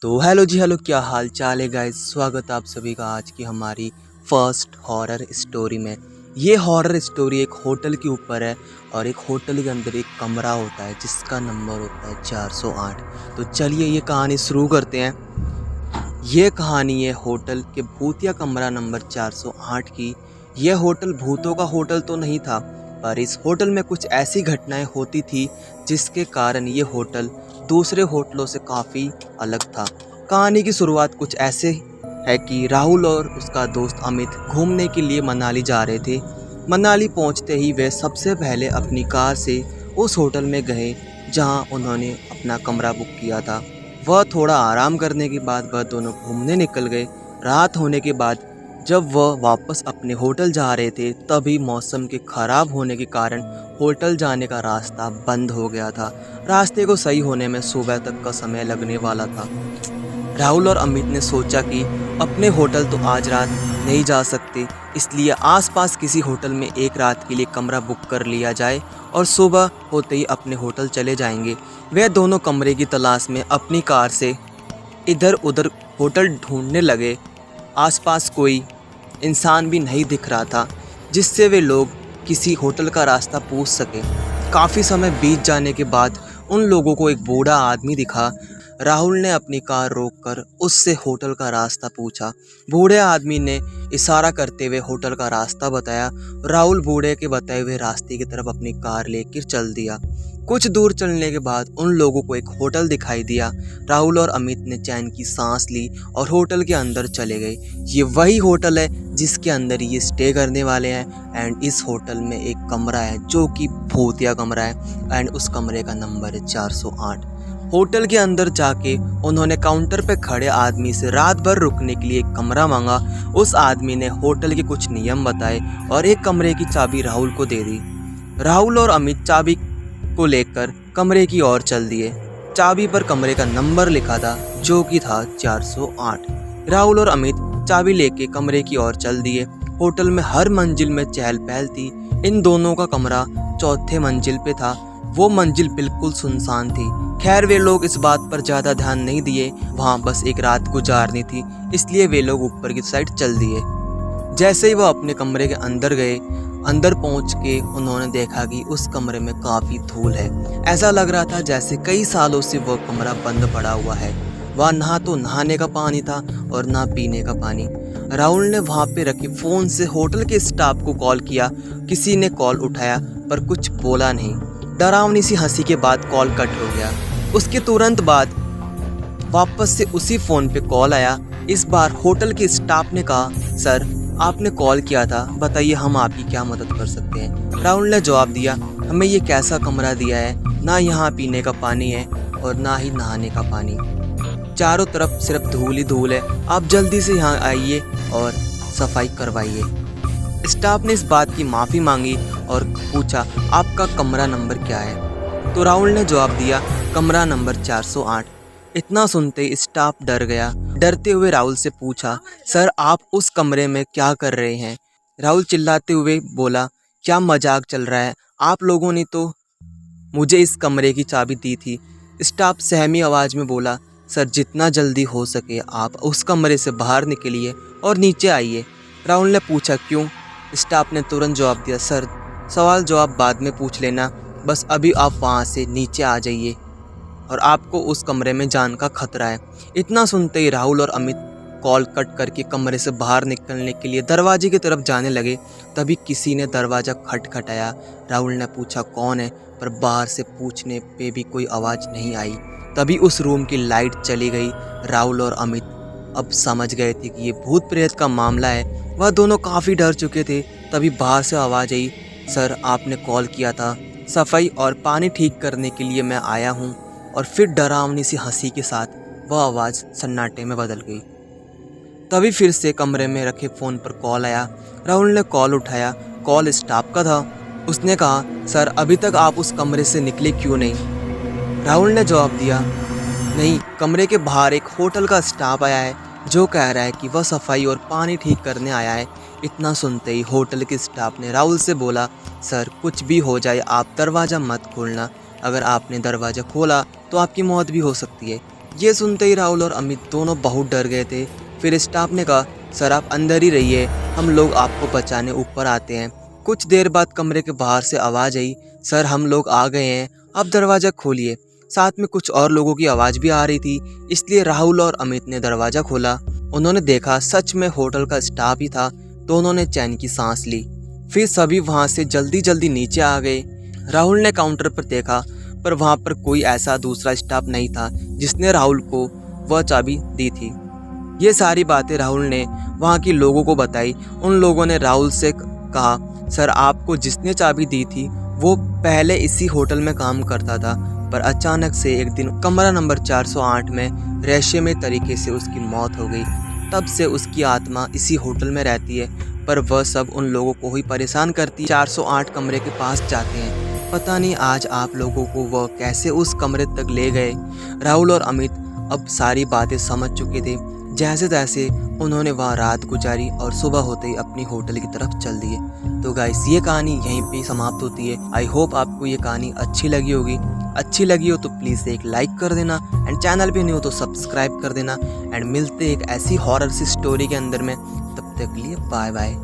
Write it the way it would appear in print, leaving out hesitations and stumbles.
तो हेलो जी हेलो, क्या हाल चाल है गाइस। स्वागत है आप सभी का आज की हमारी फर्स्ट हॉरर स्टोरी में। ये हॉरर स्टोरी एक होटल के ऊपर है और एक होटल के अंदर एक कमरा होता है जिसका नंबर होता है 408। तो चलिए ये कहानी शुरू करते हैं। ये कहानी है होटल के भूतिया कमरा नंबर 408 की। यह होटल भूतों का होटल तो नहीं था, पर इस होटल में कुछ ऐसी घटनाएं होती थी जिसके कारण ये होटल दूसरे होटलों से काफ़ी अलग था। कहानी की शुरुआत कुछ ऐसे है कि राहुल और उसका दोस्त अमित घूमने के लिए मनाली जा रहे थे। मनाली पहुंचते ही वे सबसे पहले अपनी कार से उस होटल में गए जहां उन्होंने अपना कमरा बुक किया था। वह थोड़ा आराम करने के बाद वह दोनों घूमने निकल गए। रात होने के बाद जब वह वापस अपने होटल जा रहे थे तभी मौसम के ख़राब होने के कारण होटल जाने का रास्ता बंद हो गया था। रास्ते को सही होने में सुबह तक का समय लगने वाला था। राहुल और अमित ने सोचा कि अपने होटल तो आज रात नहीं जा सकते, इसलिए आसपास किसी होटल में एक रात के लिए कमरा बुक कर लिया जाए और सुबह होते ही अपने होटल चले जाएंगे। वे दोनों कमरे की तलाश में अपनी कार से इधर उधर होटल ढूंढने लगे। आसपास कोई इंसान भी नहीं दिख रहा था जिससे वे लोग किसी होटल का रास्ता पूछ सके। काफ़ी समय बीत जाने के बाद उन लोगों को एक बूढ़ा आदमी दिखा। राहुल ने अपनी कार रोककर उससे होटल का रास्ता पूछा। बूढ़े आदमी ने इशारा करते हुए होटल का रास्ता बताया। राहुल बूढ़े के बताए हुए रास्ते की तरफ अपनी कार लेकर चल दिया। कुछ दूर चलने के बाद उन लोगों को एक होटल दिखाई दिया। राहुल और अमित ने चैन की सांस ली और होटल के अंदर चले गए। ये वही होटल है जिसके अंदर ये स्टे करने वाले हैं एंड इस होटल में एक कमरा है जो कि भूतिया कमरा है एंड उस कमरे का नंबर है 408। होटल के अंदर जाके उन्होंने काउंटर पे खड़े आदमी से रात भर रुकने के लिए एक कमरा मांगा। उस आदमी ने होटल के कुछ नियम बताए और एक कमरे की चाबी राहुल को दे दी। राहुल और अमित चाबी को लेकर कमरे की ओर चल दिए। चाबी पर कमरे का नंबर लिखा था जो कि था 408। राहुल और अमित चाबी लेके कमरे की ओर चल दिए। होटल में हर मंजिल में चहल पहल थी। इन दोनों का कमरा चौथे मंजिल पे था। वो मंजिल बिल्कुल सुनसान थी। खैर वे लोग इस बात पर ज़्यादा ध्यान नहीं दिए, वहाँ बस एक रात गुजारनी थी, इसलिए वे लोग ऊपर की साइड चल दिए। जैसे ही वह अपने कमरे के अंदर गए, अंदर पहुंच के उन्होंने देखा कि उस कमरे में काफ़ी धूल है। ऐसा लग रहा था जैसे कई सालों से वह कमरा बंद पड़ा हुआ है। वह ना तो नहाने का पानी था और ना पीने का पानी। राहुल ने वहाँ पे रखे फ़ोन से होटल के स्टाफ को कॉल किया। किसी ने कॉल उठाया पर कुछ बोला नहीं। डरावनी सी हंसी के बाद कॉल कट हो गया। उसके तुरंत बाद वापस से उसी फ़ोन पे कॉल आया। इस बार होटल के स्टाफ ने कहा, सर आपने कॉल किया था, बताइए हम आपकी क्या मदद कर सकते हैं। राहुल ने जवाब दिया, हमें ये कैसा कमरा दिया है, ना यहाँ पीने का पानी है और ना ही नहाने का पानी, चारों तरफ सिर्फ धूल ही धूल है। आप जल्दी से यहाँ आइए और सफाई करवाइए। स्टाफ ने इस बात की माफ़ी मांगी और पूछा, आपका कमरा नंबर क्या है। तो राहुल ने जवाब दिया, कमरा नंबर 408। इतना सुनते स्टाफ डर गया। डरते हुए राहुल से पूछा, सर आप उस कमरे में क्या कर रहे हैं। राहुल चिल्लाते हुए बोला, क्या मजाक चल रहा है, आप लोगों ने तो मुझे इस कमरे की चाबी दी थी। स्टाफ सहमी आवाज़ में बोला, सर जितना जल्दी हो सके आप उस कमरे से बाहर निकलिए और नीचे आइए। राहुल ने पूछा, क्यों। स्टाफ ने तुरंत जवाब दिया, सर सवाल जवाब बाद में पूछ लेना, बस अभी आप वहाँ से नीचे आ जाइए और आपको उस कमरे में जान का खतरा है। इतना सुनते ही राहुल और अमित कॉल कट करके कमरे से बाहर निकलने के लिए दरवाजे की तरफ जाने लगे। तभी किसी ने दरवाज़ा खटखटाया। राहुल ने पूछा कौन है, पर बाहर से पूछने पे भी कोई आवाज़ नहीं आई। तभी उस रूम की लाइट चली गई। राहुल और अमित अब समझ गए थे कि ये भूत प्रेत का मामला है। वह दोनों काफ़ी डर चुके थे। तभी बाहर से आवाज़ आई, सर आपने कॉल किया था, सफाई और पानी ठीक करने के लिए मैं आया हूँ। और फिर डरावनी सी हंसी के साथ वह आवाज़ सन्नाटे में बदल गई। तभी फिर से कमरे में रखे फ़ोन पर कॉल आया। राहुल ने कॉल उठाया। कॉल स्टाफ का था। उसने कहा, सर अभी तक आप उस कमरे से निकले क्यों नहीं। राहुल ने जवाब दिया, नहीं, कमरे के बाहर एक होटल का स्टाफ आया है जो कह रहा है कि वह सफाई और पानी ठीक करने आया है। इतना सुनते ही होटल के स्टाफ ने राहुल से बोला, सर कुछ भी हो जाए आप दरवाज़ा मत खोलना, अगर आपने दरवाज़ा खोला तो आपकी मौत भी हो सकती है। ये सुनते ही राहुल और अमित दोनों बहुत डर गए थे। फिर स्टाफ ने कहा, सर आप अंदर ही रहिए, हम लोग आपको बचाने ऊपर आते हैं। कुछ देर बाद कमरे के बाहर से आवाज़ आई, सर हम लोग आ गए हैं, आप दरवाज़ा खोलिए। साथ में कुछ और लोगों की आवाज़ भी आ रही थी, इसलिए राहुल और अमित ने दरवाज़ा खोला। उन्होंने देखा सच में होटल का स्टाफ ही था, तो उन्होंने चैन की सांस ली। फिर सभी वहाँ से जल्दी जल्दी नीचे आ गए। राहुल ने काउंटर पर देखा, पर वहाँ पर कोई ऐसा दूसरा स्टाफ नहीं था जिसने राहुल को वह चाबी दी थी। ये सारी बातें राहुल ने वहाँ के लोगों को बताई। उन लोगों ने राहुल से कहा, सर आपको जिसने चाबी दी थी वो पहले इसी होटल में काम करता था, पर अचानक से एक दिन कमरा नंबर 408 में रहस्यमय तरीके से उसकी मौत हो गई। तब से उसकी आत्मा इसी होटल में रहती है, पर वह सब उन लोगों को ही परेशान करती है। 408 कमरे के पास जाते हैं। पता नहीं आज आप लोगों को वह कैसे उस कमरे तक ले गए। राहुल और अमित अब सारी बातें समझ चुके थे। जैसे तैसे उन्होंने वहाँ रात गुजारी और सुबह होते ही अपनी होटल की तरफ चल दिए। तो गाइस ये कहानी यहीं पे समाप्त होती है। आई होप आपको ये कहानी अच्छी लगी होगी। अच्छी लगी हो तो प्लीज़ एक लाइक कर देना, एंड चैनल पे नहीं हो तो सब्सक्राइब कर देना। एंड मिलते एक ऐसी हॉरर सी स्टोरी के अंदर में। तब तक के लिए बाय बाय।